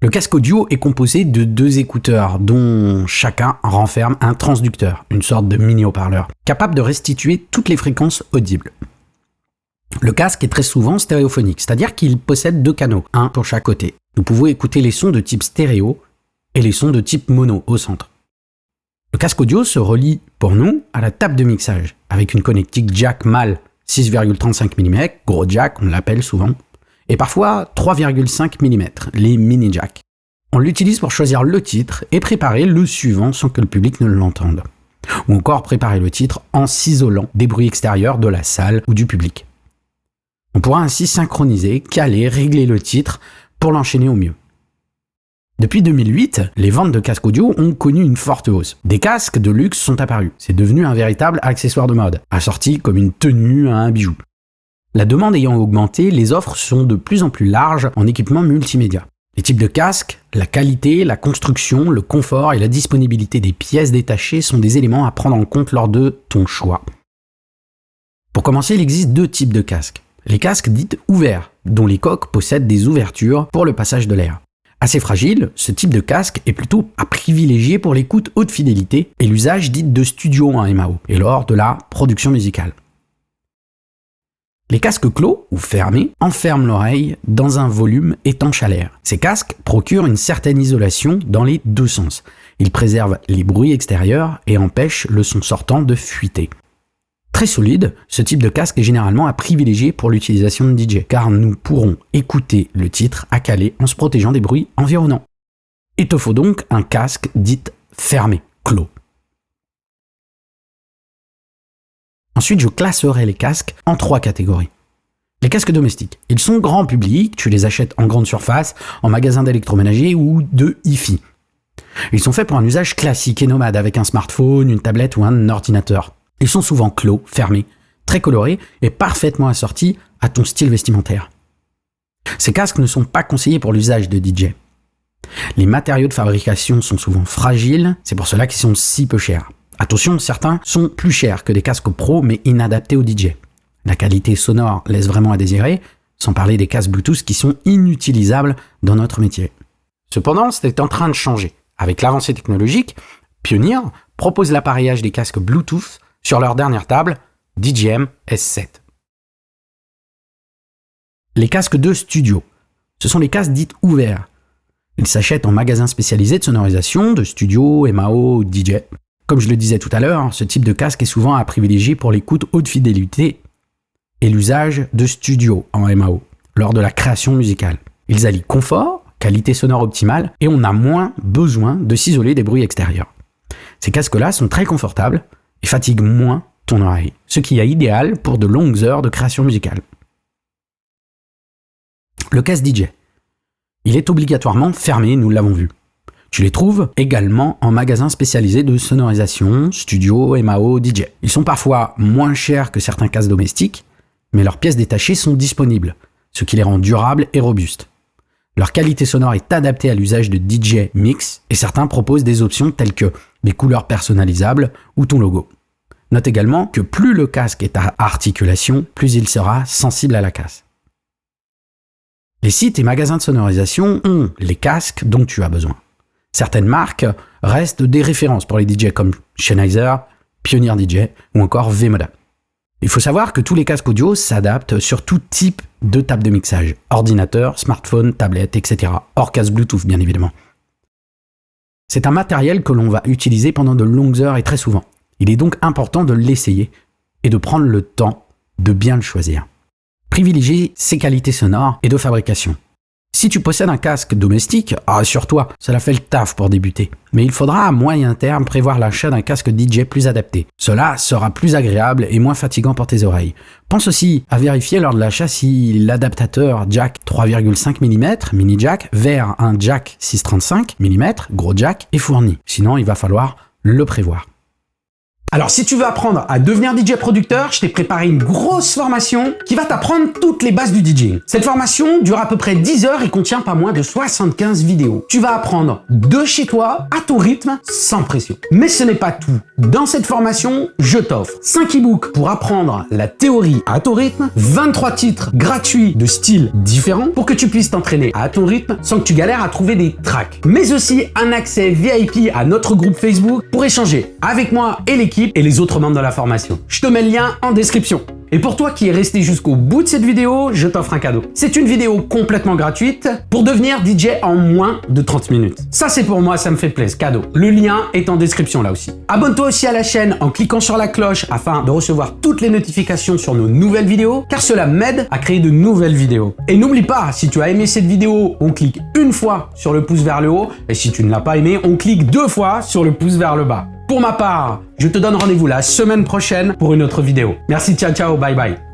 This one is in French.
Le casque audio est composé de 2 écouteurs dont chacun renferme un transducteur, une sorte de mini haut-parleur, capable de restituer toutes les fréquences audibles. Le casque est très souvent stéréophonique, c'est-à-dire qu'il possède 2 canaux, un pour chaque côté. Nous pouvons écouter les sons de type stéréo et les sons de type mono au centre. Le casque audio se relie pour nous à la table de mixage, avec une connectique jack mâle 6,35 mm, gros jack on l'appelle souvent, et parfois 3,5 mm, les mini jack. On l'utilise pour choisir le titre et préparer le suivant sans que le public ne l'entende. Ou encore préparer le titre en s'isolant des bruits extérieurs de la salle ou du public. On pourra ainsi synchroniser, caler, régler le titre pour l'enchaîner au mieux. Depuis 2008, les ventes de casques audio ont connu une forte hausse. Des casques de luxe sont apparus. C'est devenu un véritable accessoire de mode, assorti comme une tenue à un bijou. La demande ayant augmenté, les offres sont de plus en plus larges en équipement multimédia. Les types de casques, la qualité, la construction, le confort et la disponibilité des pièces détachées sont des éléments à prendre en compte lors de ton choix. Pour commencer, il existe 2 types de casques. Les casques dits ouverts, dont les coques possèdent des ouvertures pour le passage de l'air. Assez fragile, ce type de casque est plutôt à privilégier pour l'écoute haute fidélité et l'usage dit de studio en MAO, et lors de la production musicale. Les casques clos ou fermés enferment l'oreille dans un volume étanche à l'air. Ces casques procurent une certaine isolation dans les 2 sens. Ils préservent les bruits extérieurs et empêchent le son sortant de fuiter. Très solide, ce type de casque est généralement à privilégier pour l'utilisation de DJ, car nous pourrons écouter le titre à caler en se protégeant des bruits environnants. Il te faut donc un casque dit fermé, clos. Ensuite, je classerai les casques en 3 catégories. Les casques domestiques. Ils sont grand public, tu les achètes en grande surface, en magasin d'électroménager ou de hi-fi. Ils sont faits pour un usage classique et nomade avec un smartphone, une tablette ou un ordinateur. Ils sont souvent clos, fermés, très colorés et parfaitement assortis à ton style vestimentaire. Ces casques ne sont pas conseillés pour l'usage de DJ. Les matériaux de fabrication sont souvent fragiles, c'est pour cela qu'ils sont si peu chers. Attention, certains sont plus chers que des casques pro mais inadaptés au DJ. La qualité sonore laisse vraiment à désirer, sans parler des casques Bluetooth qui sont inutilisables dans notre métier. Cependant, c'est en train de changer. Avec l'avancée technologique, Pioneer propose l'appareillage des casques Bluetooth sur leur dernière table, DJM S7. Les casques de studio. Ce sont les casques dits ouverts. Ils s'achètent en magasins spécialisés de sonorisation, de studio, MAO, DJ. Comme je le disais tout à l'heure, ce type de casque est souvent à privilégier pour l'écoute haute fidélité et l'usage de studio en MAO, lors de la création musicale. Ils allient confort, qualité sonore optimale, et on a moins besoin de s'isoler des bruits extérieurs. Ces casques-là sont très confortables et fatiguent moins ton oreille, ce qui est idéal pour de longues heures de création musicale. Le casque DJ. Il est obligatoirement fermé, nous l'avons vu. Tu les trouves également en magasins spécialisés de sonorisation, studio, MAO, DJ. Ils sont parfois moins chers que certains casques domestiques, mais leurs pièces détachées sont disponibles, ce qui les rend durables et robustes. Leur qualité sonore est adaptée à l'usage de DJ Mix et certains proposent des options telles que des couleurs personnalisables ou ton logo. Note également que plus le casque est à articulation, plus il sera sensible à la casse. Les sites et magasins de sonorisation ont les casques dont tu as besoin. Certaines marques restent des références pour les DJ comme Sennheiser, Pioneer DJ ou encore V-Moda. Il faut savoir que tous les casques audio s'adaptent sur tout type de table de mixage, ordinateur, smartphone, tablette, etc. Hors casque Bluetooth bien évidemment. C'est un matériel que l'on va utiliser pendant de longues heures et très souvent. Il est donc important de l'essayer et de prendre le temps de bien le choisir. Privilégiez ses qualités sonores et de fabrication. Si tu possèdes un casque domestique, rassure-toi, cela fait le taf pour débuter. Mais il faudra à moyen terme prévoir l'achat d'un casque DJ plus adapté. Cela sera plus agréable et moins fatigant pour tes oreilles. Pense aussi à vérifier lors de l'achat si l'adaptateur jack 3,5 mm mini jack vers un jack 6,35 mm gros jack est fourni. Sinon, il va falloir le prévoir. Alors si tu veux apprendre à devenir DJ producteur, je t'ai préparé une grosse formation qui va t'apprendre toutes les bases du DJing. Cette formation dure à peu près 10 heures et contient pas moins de 75 vidéos. Tu vas apprendre de chez toi, à ton rythme, sans pression. Mais ce n'est pas tout. Dans cette formation, je t'offre 5 e-books pour apprendre la théorie à ton rythme, 23 titres gratuits de styles différents pour que tu puisses t'entraîner à ton rythme sans que tu galères à trouver des tracks. Mais aussi un accès VIP à notre groupe Facebook pour échanger avec moi et l'équipe et les autres membres de la formation. Je te mets le lien en description. Et pour toi qui es resté jusqu'au bout de cette vidéo, je t'offre un cadeau. C'est une vidéo complètement gratuite pour devenir DJ en moins de 30 minutes. Ça c'est pour moi, ça me fait plaisir, cadeau. Le lien est en description là aussi. Abonne-toi aussi à la chaîne en cliquant sur la cloche afin de recevoir toutes les notifications sur nos nouvelles vidéos, car cela m'aide à créer de nouvelles vidéos. Et n'oublie pas, si tu as aimé cette vidéo, on clique une fois sur le pouce vers le haut, et si tu ne l'as pas aimé, on clique 2 fois sur le pouce vers le bas. Pour ma part, je te donne rendez-vous la semaine prochaine pour une autre vidéo. Merci, ciao, ciao, bye bye.